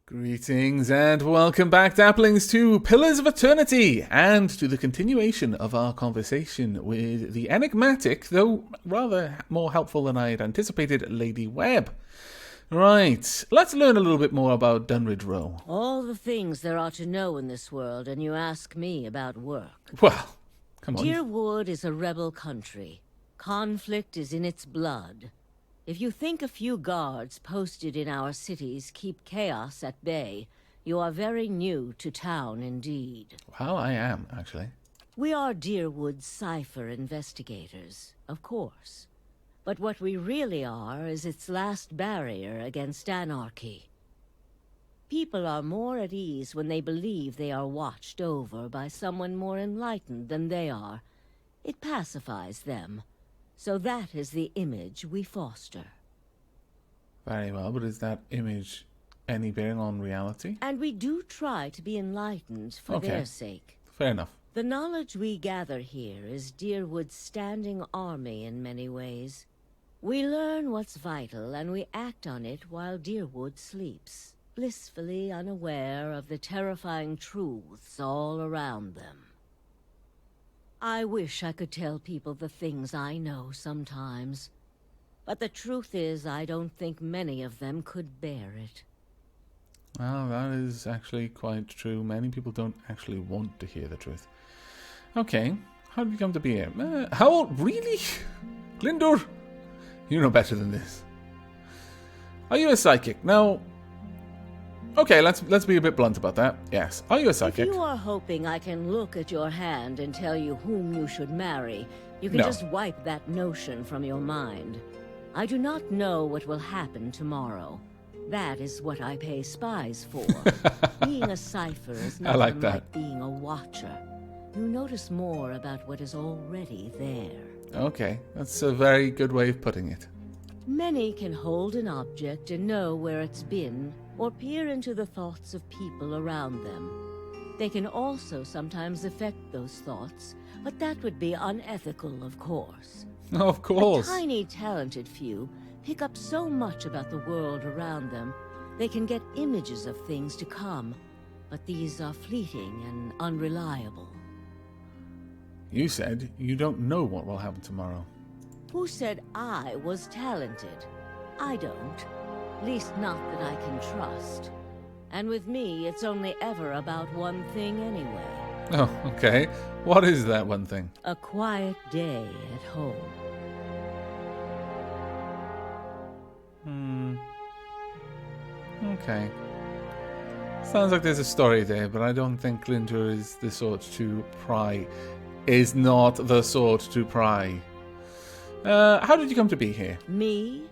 Greetings and welcome back, Dapplings, to Pillars of Eternity, and to the continuation of our conversation with the enigmatic, though rather more helpful than I had anticipated, Lady Webb. Right, let's learn a little bit more about Dunridge Row. All the things there are to know in this world, and you ask me about work. Well, come on. Deerwood is a rebel country. Conflict is in its blood. If you think a few guards posted in our cities keep chaos at bay, you are very new to town indeed. Well, I am, actually. We are Deerwood's cipher investigators, of course. But what we really are is its last barrier against anarchy. People are more at ease when they believe they are watched over by someone more enlightened than they are. It pacifies them. So that is the image we foster. Very well, but is that image any bearing on reality? And we do try to be enlightened for their sake. Fair enough. The knowledge we gather here is Deerwood's standing army in many ways. We learn what's vital and we act on it while Deerwood sleeps, blissfully unaware of the terrifying truths all around them. I wish I could tell people the things I know sometimes. But the truth is, I don't think many of them could bear it. Well, that is actually quite true. Many people don't actually want to hear the truth. Okay, how did you come to be here? How old? Really? Glyndor? You know better than this. Are you a psychic? Now... Okay, let's be a bit blunt about that. Yes. Are you a psychic? If you are hoping I can look at your hand and tell you whom you should marry, you can just wipe that notion from your mind. I do not know what will happen tomorrow. That is what I pay spies for. Being a cipher is nothing like being a watcher. You notice more about what is already there. Okay, that's a very good way of putting it. Many can hold an object and know where it's been, or peer into the thoughts of people around them. They can also sometimes affect those thoughts, but that would be unethical, of course. Of course. A tiny, talented few pick up so much about the world around them, they can get images of things to come, but these are fleeting and unreliable. You said you don't know what will happen tomorrow. Who said I was talented? I don't. At least not that I can trust. And with me, it's only ever about one thing anyway. Oh, okay. What is that one thing? A quiet day at home. Okay. Sounds like there's a story there, but I don't think Glyndor is the sort to pry. Is not the sort to pry. How did you come to be here? Me?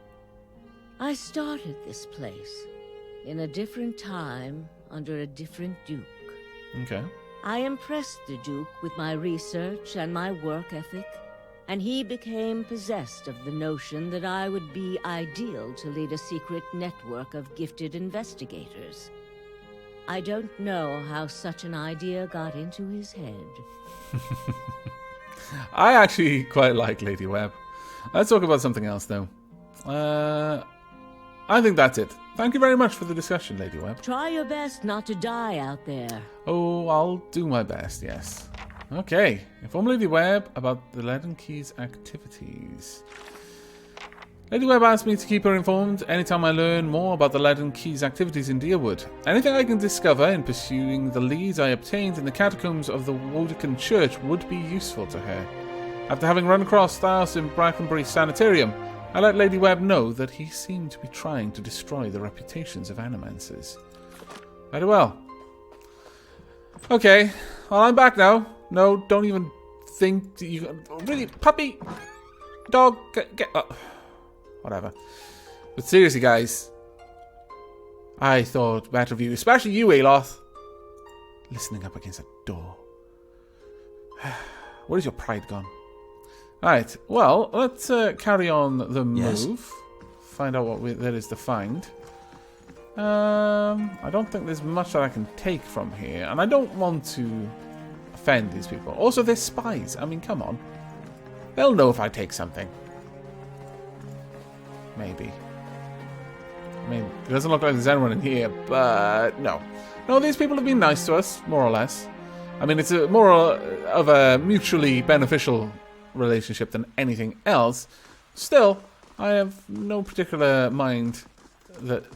I started this place. In a different time, under a different duke. Okay. I impressed the duke with my research and my work ethic, and he became possessed of the notion that I would be ideal to lead a secret network of gifted investigators. I don't know how such an idea got into his head. I actually quite like Lady Webb. Let's talk about something else, though. I think that's it. Thank you very much for the discussion, Lady Webb. Try your best not to die out there. Oh, I'll do my best, yes. Okay, inform Lady Webb about the Leaden Keys activities. Lady Webb asked me to keep her informed anytime I learn more about the Leaden Keys activities in Deerwood. Anything I can discover in pursuing the leads I obtained in the catacombs of the Wodekin Church would be useful to her. After having run across Thaus in Brackenbury Sanitarium, I let Lady Webb know that he seemed to be trying to destroy the reputations of animancers. Very well. Okay, well, I'm back now. No, don't even think that you... Really, puppy, dog, get whatever. But seriously, guys, I thought better of you, especially you, Aloth, listening up against a door. Where is your pride gone? Alright, well, let's carry on the move. Find out what there is to find. I don't think there's much that I can take from here, and I don't want to offend these people. Also, they're spies. I mean, come on. They'll know if I take something. Maybe. I mean, it doesn't look like there's anyone in here, but no. No, these people have been nice to us, more or less. I mean, it's more of a mutually beneficial relationship than anything else. Still, I have no particular mind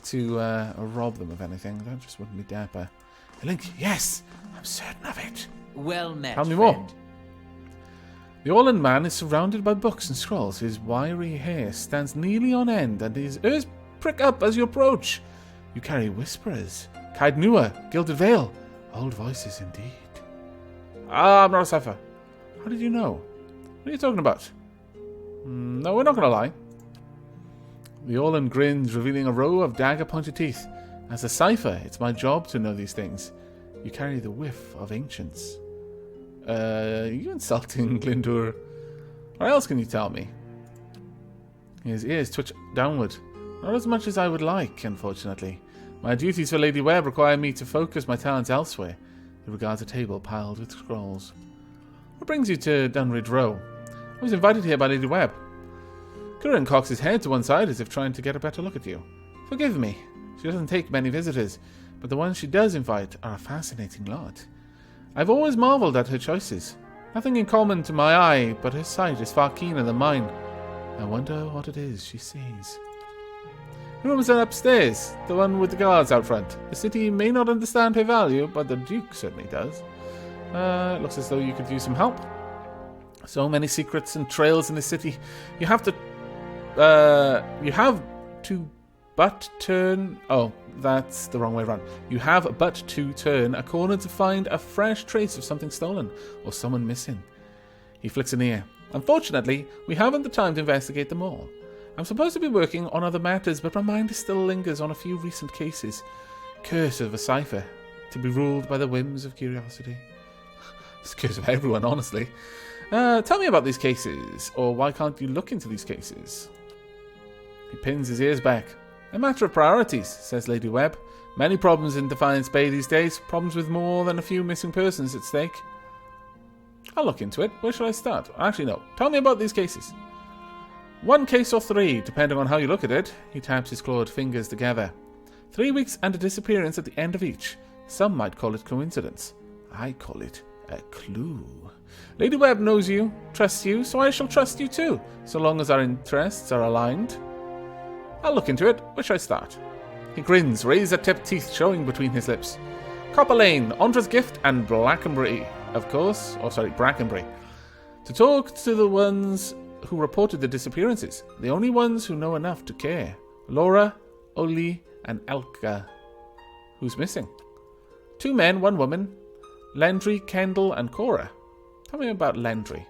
to rob them of anything. That just wouldn't be dapper. A link, yes, I'm certain of it. Well met, Tell me friend. more. The Orland man is surrounded by books and scrolls. His wiry hair stands nearly on end, and his ears prick up as you approach. You carry whisperers, Kaid Nua, Gilded Veil. Old voices indeed. I'm not a cipher. How did you know? What are you talking about? No, we're not going to lie. The Orland grins, revealing a row of dagger-pointed teeth. As a cipher, it's my job to know these things. You carry the whiff of ancients. Are you insulting Glindur? What else can you tell me? His ears twitch downward. Not as much as I would like, unfortunately. My duties for Lady Webb require me to focus my talents elsewhere. He regards a table piled with scrolls. What brings you to Dunridge Row? I was invited here by Lady Webb. Curran cocks his head to one side as if trying to get a better look at you. Forgive me. She doesn't take many visitors, but the ones she does invite are a fascinating lot. I've always marvelled at her choices. Nothing in common to my eye, but her sight is far keener than mine. I wonder what it is she sees. The rooms are upstairs, the one with the guards out front. The city may not understand her value, but the Duke certainly does. It looks as though you could use some help. So many secrets and trails in the city. You have to but turn... Oh, that's the wrong way around. You have but to turn a corner to find a fresh trace of something stolen or someone missing. He flicks an ear. Unfortunately, we haven't the time to investigate them all. I'm supposed to be working on other matters, but my mind still lingers on a few recent cases. Curse of a cipher, to be ruled by the whims of curiosity. It's the curse of everyone, honestly. Tell me about these cases, or why can't you look into these cases? He pins his ears back. A matter of priorities, says Lady Webb. Many problems in Defiance Bay these days, problems with more than a few missing persons at stake. I'll look into it. Where should I start? Actually, no. Tell me about these cases. 1 case or 3, depending on how you look at it. He taps his clawed fingers together. 3 weeks and a disappearance at the end of each. Some might call it coincidence. I call it a clue. Lady Webb knows you, trusts you, so I shall trust you too, so long as our interests are aligned. I'll look into it. Where should I start? He grins, razor-tipped teeth showing between his lips. Copper Lane, Andra's Gift, and Blackenbury, of course. Brackenbury. To talk to the ones who reported the disappearances, the only ones who know enough to care. Laura, Oli, and Elka. Who's missing? 2 men, 1 woman. Landry, Kendall, and Cora. Tell me about Landry.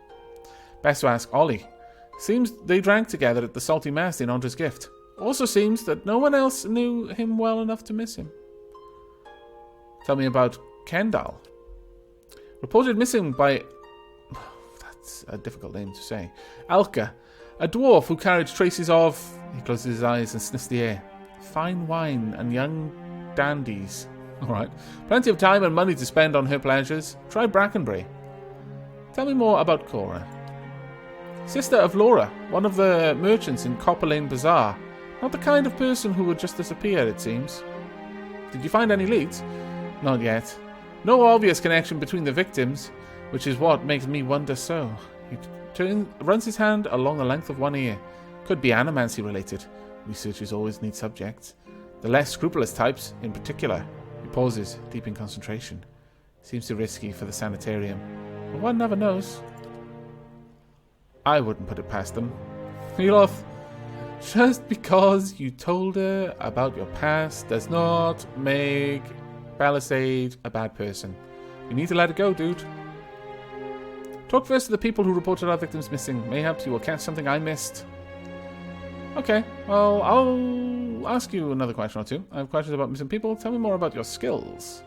Best to ask Ollie. Seems they drank together at the Salty Mast in Andra's Gift. Also seems that no one else knew him well enough to miss him. Tell me about Kendall. Reported missing by... That's a difficult name to say. Alka, a dwarf who carried traces of... He closes his eyes and sniffs the air. Fine wine and young dandies. Alright. Plenty of time and money to spend on her pleasures. Try Brackenbury. Tell me more about Cora. Sister of Laura, one of the merchants in Copper Lane Bazaar. Not the kind of person who would just disappear, it seems. Did you find any leads? Not yet. No obvious connection between the victims, which is what makes me wonder so. He runs his hand along the length of one ear. Could be animancy related. Researchers always need subjects. The less scrupulous types, in particular. He pauses, deep in concentration. Seems too risky for the sanitarium. But one never knows. I wouldn't put it past them. Elof, just because you told her about your past does not make Palisade a bad person. You need to let it go, dude. Talk first to the people who reported our victims missing. Mayhaps you will catch something I missed. Okay, well, I'll ask you another question or two. I have questions about missing people. Tell me more about your skills.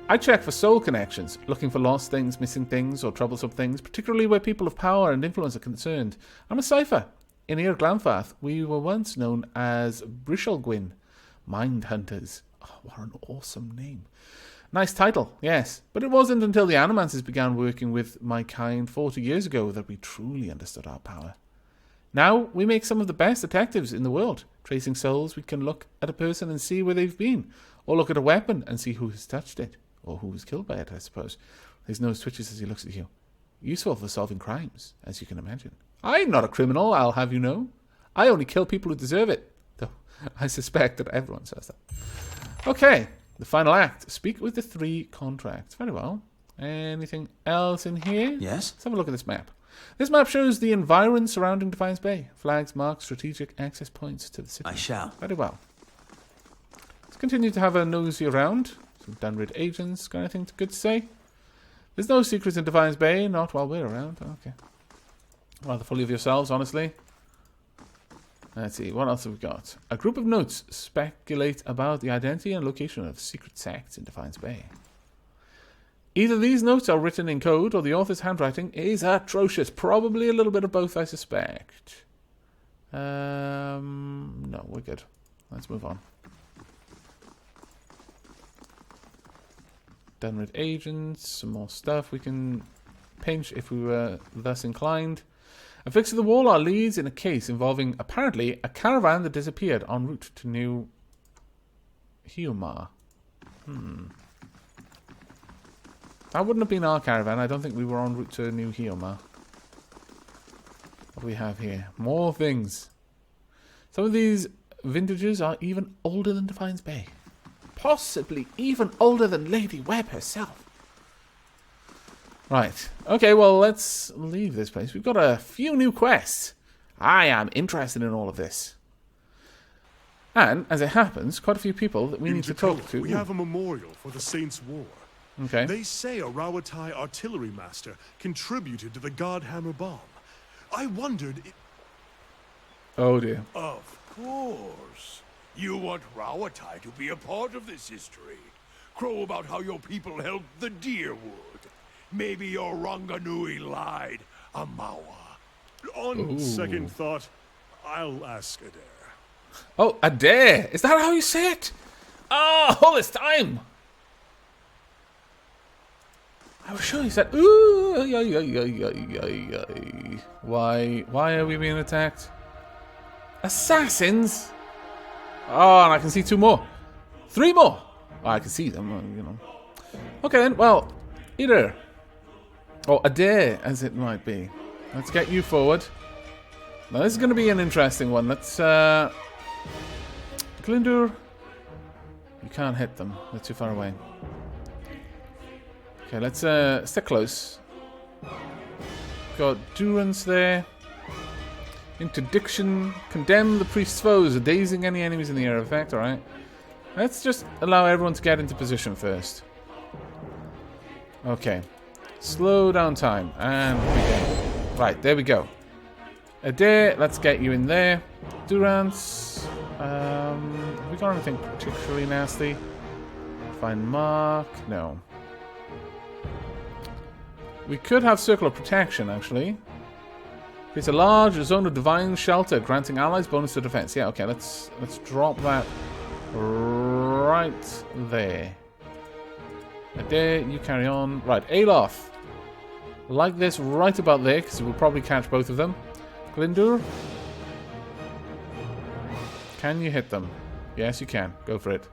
I check for soul connections, looking for lost things, missing things, or troublesome things, particularly where people of power and influence are concerned. I'm a cipher. In Eir Glanfath, we were once known as Brishelgwyn, Mind Hunters. Oh, what an awesome name. Nice title, yes, but it wasn't until the Animances began working with my kind 40 years ago that we truly understood our power. Now, we make some of the best detectives in the world. Tracing souls, we can look at a person and see where they've been. Or look at a weapon and see who has touched it. Or who was killed by it, I suppose. His nose twitches as he looks at you. Useful for solving crimes, as you can imagine. I'm not a criminal, I'll have you know. I only kill people who deserve it. Though I suspect that everyone says that. Okay, the final act. Speak with the 3 contracts. Very well. Anything else in here? Yes? Let's have a look at this map. This map shows the environment surrounding Defiance Bay. Flags mark strategic access points to the city. I shall. Very well. Let's continue to have a nosy around. Some downright agents. Got anything good to say? There's no secrets in Defiance Bay, not while we're around. Okay. Rather full of yourselves, honestly. Let's see, what else have we got? A group of notes speculate about the identity and location of secret sects in Defiance Bay. Either these notes are written in code or the author's handwriting is atrocious. Probably a little bit of both, I suspect. No, we're good. Let's move on. Done with agents, some more stuff we can pinch if we were thus inclined. Affixed to the wall are leads in a case involving, apparently, a caravan that disappeared en route to New Hiomar. That wouldn't have been our caravan. I don't think we were en route to New Hiomar. What do we have here? More things. Some of these vintages are even older than Defiance Bay. Possibly even older than Lady Webb herself. Right. Okay, well, let's leave this place. We've got a few new quests. I am interested in all of this. And, as it happens, quite a few people that we need to talk to. We have a memorial for the Saints' War. Okay. They say a Rawatai artillery master contributed to the Godhammer bomb. I wondered... Oh, dear. Of course. You want Rawatai to be a part of this history. Crow about how your people helped the Deerwood. Maybe your Ranganui lied, Amawa. On second thought, I'll ask Adair. Oh, Adair! Is that how you say it? Oh, all this time! I was sure you said, ooh, Why are we being attacked? Assassins? Oh, and I can see 2 more. 3 more! Well, I can see them, you know. Okay then, well, either. Or Adair, as it might be. Let's get you forward. Now, this is going to be an interesting one. Let's, Glindur. You can't hit them. They're too far away. Okay, let's, stick close. Got Durance there. Interdiction. Condemn the priest's foes, dazing any enemies in the area of effect. Alright. Let's just allow everyone to get into position first. Okay. Slow down time. And begin. Right, there we go. Adair, let's get you in there. Durance. Have we got anything particularly nasty? Find Mark. No. We could have Circle of Protection, actually. It's a large zone of divine shelter, granting allies bonus to defense. Yeah, okay, let's drop that right there. There, you carry on. Right, Alof. Like this right about there, because we'll probably catch both of them. Glindur. Can you hit them? Yes, you can. Go for it.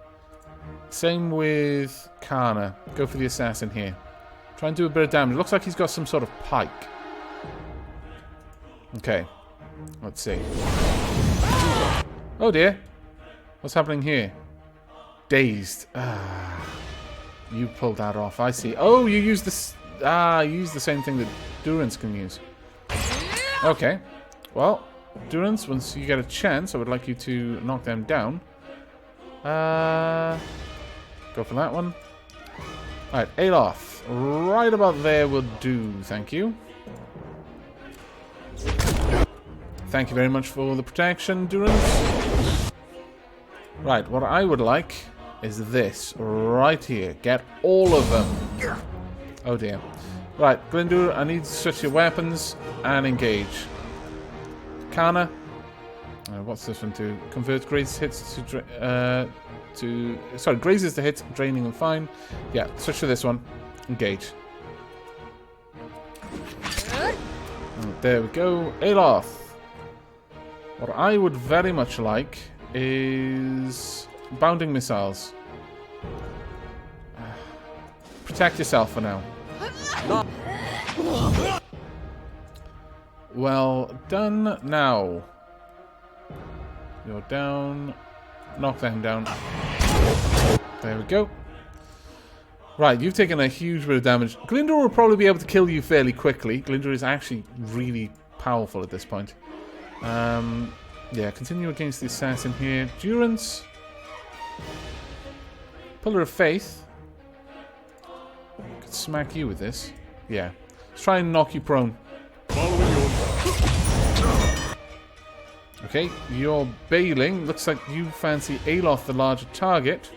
Same with Kana. Go for the assassin here. Try and do a bit of damage. Looks like he's got some sort of pike. Okay. Let's see. Oh dear. What's happening here? Dazed. Ah. You pulled that off. I see. Oh, you used this. Ah, you used the same thing that Durance can use. Okay. Well, Durance, once you get a chance, I would like you to knock them down. Go for that one. Alright, Alof. Right about there will do. Thank you. Thank you very much for the protection, Durance. Right, what I would like is this right here. Get all of them. Oh dear. Right, Glindur, I need to switch your weapons and engage. Kana. What's this one to? Convert graze hits sorry, grazes to hit, draining and fine. Yeah, switch to this one. Engage. There we go. Alof. What I would very much like is bounding missiles. Protect yourself for now. Well done now. You're down. Knock them down. There we go. Right, you've taken a huge bit of damage. Glyndor will probably be able to kill you fairly quickly. Glyndor is actually really powerful at this point. Yeah, continue against the assassin here. Durance. Pillar of Faith. Could smack you with this. Yeah. Let's try and knock you prone. Okay, you're bailing. Looks like you fancy Aloth the larger target.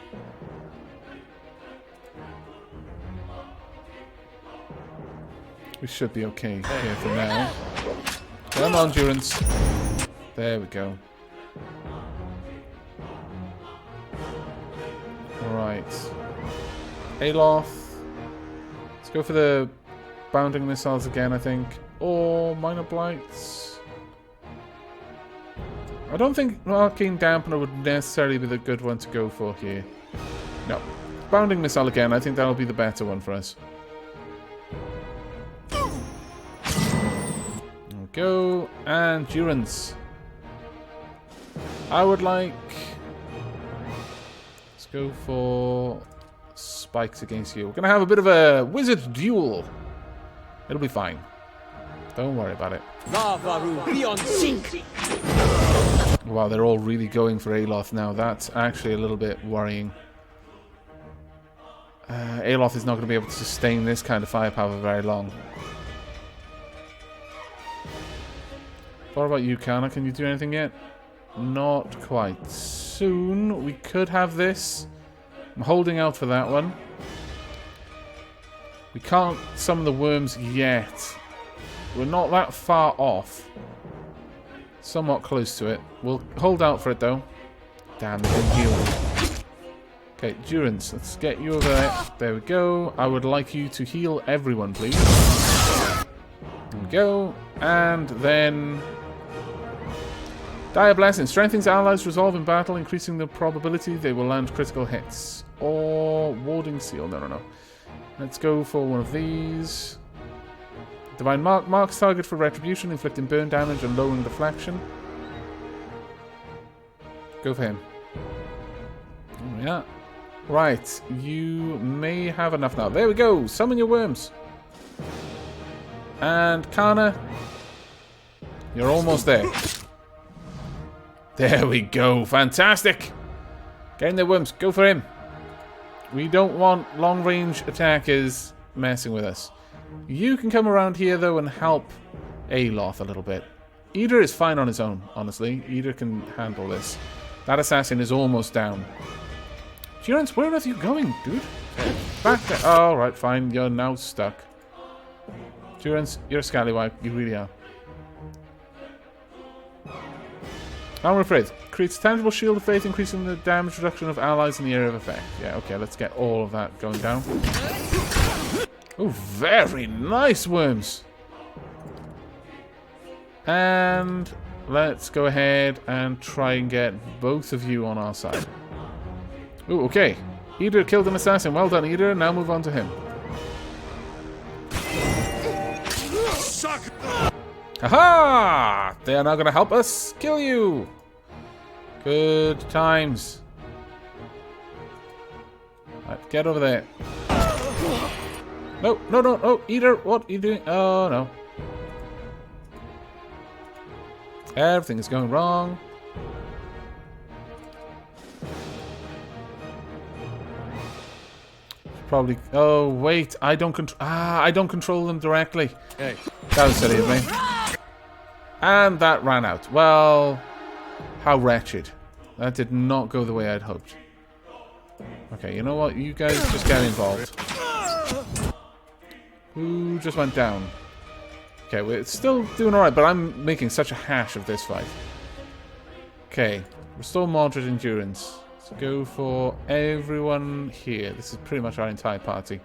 We should be okay here for now. Come on, Durance. There we go. Right. Aloth. Let's go for the bounding missiles again, I think. Or minor blights. I don't think Arcane Dampener would necessarily be the good one to go for here. No. Bounding missile again. I think that'll be the better one for us. There we go. And Durance. I would like... Let's go for spikes against you. We're going to have a bit of a wizard duel. It'll be fine. Don't worry about it. Wow, they're all really going for Aloth now. That's actually a little bit worrying. Aloth is not going to be able to sustain this kind of firepower very long. What about you, Kana? Can you do anything yet? Not quite. Soon we could have this. I'm holding out for that one. We can't summon the worms yet. We're not that far off. Somewhat close to it. We'll hold out for it though. Damn, they didn't heal. Okay, Durance, let's get you over there. There we go. I would like you to heal everyone, please. There we go. And then... Dire Blessing. Strengthens allies' resolve in battle, increasing the probability they will land critical hits. Or Warding Seal. No. Let's go for one of these. Divine Mark. Marks target for retribution, inflicting burn damage and lowering deflection. Go for him. Oh, yeah. Right. You may have enough now. There we go. Summon your worms. And Kana. You're almost there. There we go. Fantastic. Getting the worms. Go for him. We don't want long-range attackers messing with us. You can come around here, though, and help Aloth a little bit. Eder is fine on his own, honestly. Eder can handle this. That assassin is almost down. Durance, where are you going, dude? Back there. Oh, right, fine. You're now stuck. Durance, you're a scallywag. You really are. Armor of Faith. Creates a tangible shield of faith, increasing the damage reduction of allies in the area of effect. Yeah, okay, let's get all of that going down. Oh, very nice worms. And let's go ahead and try and get both of you on our side. Oh, okay. Eder killed an assassin. Well done, Eder. Now move on to him. Suck. Haha! They are now going to help us kill you. Good times. Right, get over there. No, Eder, what are you doing? Oh, no. Everything is going wrong. Probably. Oh, wait. I don't control them directly. Hey. That was silly of me. And that ran out. Well, how wretched. That did not go the way I'd hoped. Okay, you know what? You guys just get involved. Who just went down? Okay, we're still doing alright, but I'm making such a hash of this fight. Okay, restore moderate endurance. Let's go for everyone here. This is pretty much our entire party.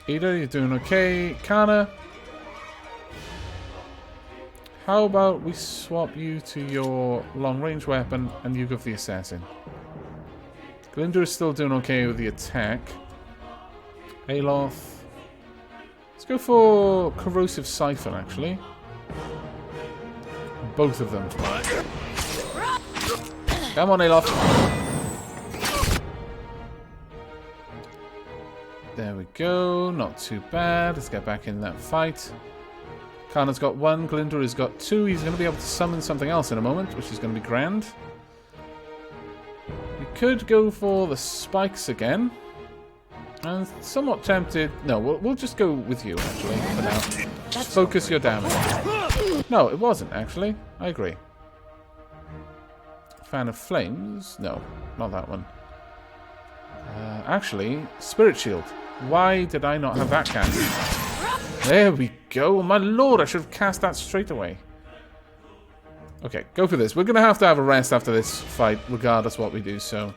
Eder, you're doing okay. Kana. how about we swap you to your long-range weapon and you go for the assassin. Glinda is still doing okay with the attack. Aloth. Let's go for corrosive cipher, actually. Both of them. Come on, Aloth. There we go. Not too bad. Let's get back in that fight. Kana's got 1. Glinda has got 2. He's going to be able to summon something else in a moment, which is going to be grand. We could go for the spikes again. I'm somewhat tempted. No, we'll just go with you, actually, for now. Just focus your damage. No, it wasn't, actually. I agree. Fan of Flames? No, not that one. Actually, Spirit Shield. Why did I not have that cast? There we go. My lord, I should have cast that straight away. Okay, go for this. We're going to have a rest after this fight, regardless what we do, so...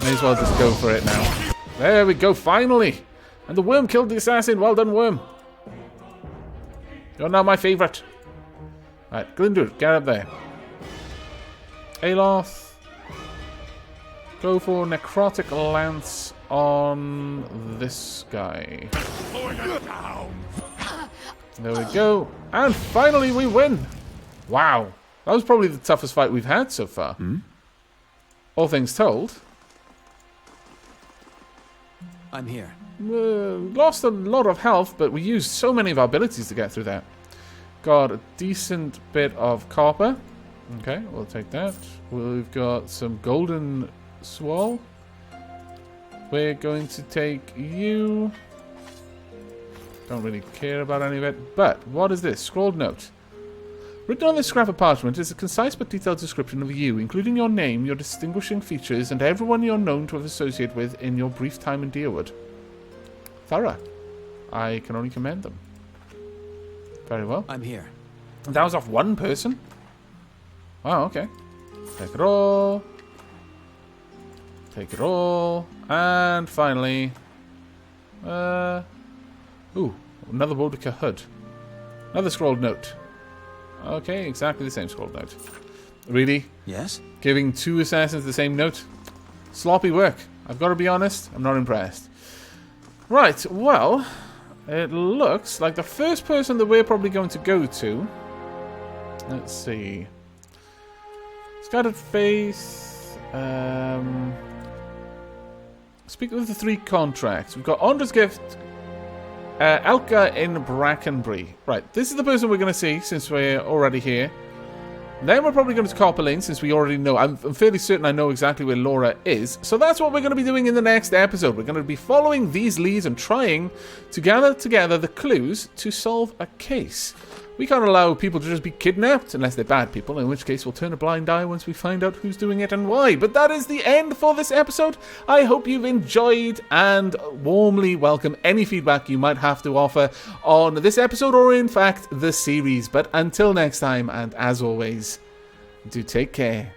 may as well just go for it now. There we go, finally! And the worm killed the assassin. Well done, worm. You're now my favourite. Right, Glinda, get up there. Aloth. Go for Necrotic Lance on this guy. There we go. And finally we win! Wow. That was probably the toughest fight we've had so far. All things told. I'm here. Lost a lot of health, but we used so many of our abilities to get through that. Got a decent bit of copper. Okay, we'll take that. We've got some golden swall. We're going to take you. Don't really care about any of it. But, what is this? Scrawled note. Written on this scrap of parchment is a concise but detailed description of you, including your name, your distinguishing features, and everyone you're known to have associated with in your brief time in Deerwood. Thorough. I can only commend them. Very well. I'm here. And that was off one person? Wow, okay. Take it all. Take it all. And finally... ooh, another Wodica hood. Another scrolled note. Okay, exactly the same scrolled note. Really? Yes? Giving 2 assassins the same note? Sloppy work. I've got to be honest, I'm not impressed. Right, well, it looks like the first person that we're probably going to go to... Let's see... Scattered Face... Speak of the 3 contracts. We've got Ondra's Gift... Elka in Brackenbury. Right, this is the person we're going to see since we're already here. Then we're probably going to Copper Lane since we already know. I'm fairly certain I know exactly where Laura is. So that's what we're going to be doing in the next episode. We're going to be following these leads and trying to gather together the clues to solve a case. We can't allow people to just be kidnapped unless they're bad people, in which case we'll turn a blind eye once we find out who's doing it and why. But that is the end for this episode. I hope you've enjoyed and warmly welcome any feedback you might have to offer on this episode or in fact the series. But until next time, and as always, do take care.